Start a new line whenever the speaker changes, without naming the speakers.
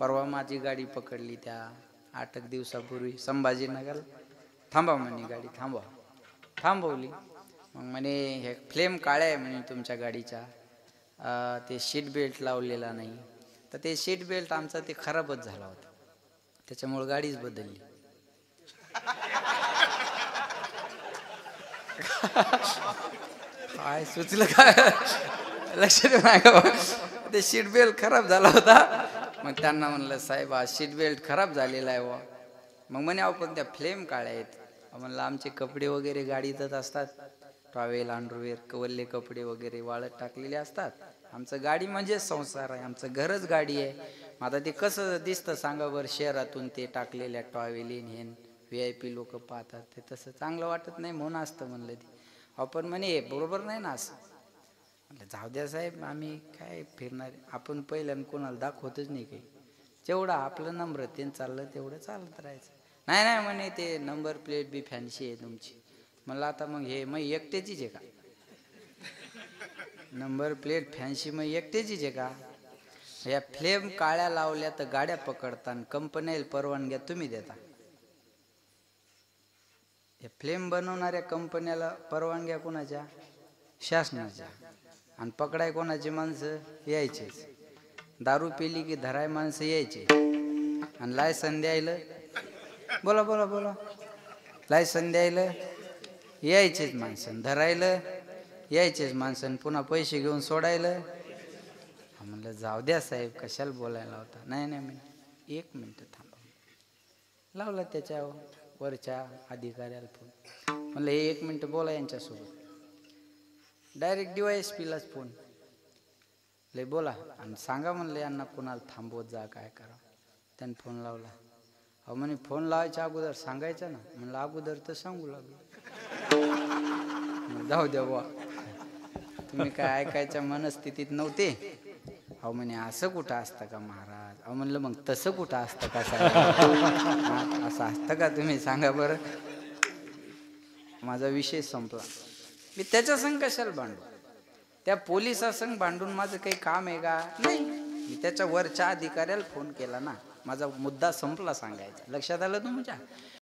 परवा माझी गाडी पकडली त्या 8 दिवसापूर्वी संभाजीनगर. थांबा म्हणे गाडी, थांबवली. मग म्हणे हे फ्लेम काळ्या आहे म्हणे तुमच्या गाडीच्या, ते सीट बेल्ट लावलेला नाही. तर ते सीट बेल्ट आमचा ते खराबच झाला होता, त्याच्यामुळे गाडीच बदलली. काय सुचलं काय लक्षात नाही का? ते सीट बेल्ट खराब झाला होता. मग त्यांना म्हणलं साहेब हा सीट बेल्ट खराब झालेला आहे वा. मग म्हणे अहो पण त्या फ्लेम काळ्या आहेत. म्हणलं आमचे कपडे वगैरे गाडीतच असतात, टॉवेल अंडरवेअर कवरले कपडे वगैरे वाळत टाकलेले असतात. आमचं गाडी म्हणजे संसार आहे, आमचं घरच गाडी आहे. आता ते कसं दिसतं सांगा बरं, शहरातून ते टाकलेल्या टॉवेलीन हे VIP लोक पाहतात, ते तसं चांगलं वाटत नाही म्हणून असतं म्हणलं ते. आपण म्हणे बरोबर नाही ना असं. म्हटलं जाऊ द्या साहेब, आम्ही काय फिरणार, आपण पहिल्यानं कोणाला दाखवतच नाही काही. जेवढं आपलं नम्रतेने चाललं तेवढं चालत राहायचं. नाही म्हणे ते नंबर प्लेट बी फॅन्सी आहे तुमची. म्हणलं आता मग हे मग एकट्याचीच आहे का? नंबर प्लेट फॅन्सी मग एकट्याचीच आहे का? या फ्लेम काळ्या लावल्या तर गाड्या पकडतात, कंपन्याला परवानग्या तुम्ही देता. या फ्लेम बनवणाऱ्या कंपन्याला परवानग्या कोणाच्या? शासनाच्या. आणि पकडाय कोणाची माणसं? यायचेच. दारू पिली की धराय माणसं यायचे. आणि लायसन द्यायला बोला लायसन द्यायला यायचेच माणसं, धरायला यायचेच माणसं, पुन्हा पैसे घेऊन सोडायला. म्हणलं जाऊ द्या साहेब, कशाला बोलायला होता. नाही म्हणे 1 मिनिट थांबा. लावला त्याच्या वरच्या अधिकाऱ्याला फोन. म्हणलं 1 मिनिट बोला यांच्यासोबत. डायरेक्ट DYSPलाच फोन. लय बोला आणि सांगा म्हणलं यांना कोणाला थांबवत जा, काय करा. त्यानं फोन लावला. अहो म्हणे फोन लावायच्या अगोदर सांगायचं ना. म्हणलं अगोदर तर सांगू लागलो. जाऊ द्या बुवा, तुम्ही काय ऐकायच्या मनस्थितीत नव्हते. अहो म्हणे असं कुठं असतं का महाराज? अहो म्हणलं मग तसं कुठं असतं का साहेब? असं असतं का तुम्ही सांगा बरं. माझा विषय संपला. मी त्याच्या संग कशाला भांडू? त्या पोलिसासंग भांडून माझं काही काम आहे का? नाही. मी त्याच्या वरच्या अधिकाऱ्याला फोन केला ना, माझा मुद्दा संपला सांगायचा. लक्षात आलं तुमच्या?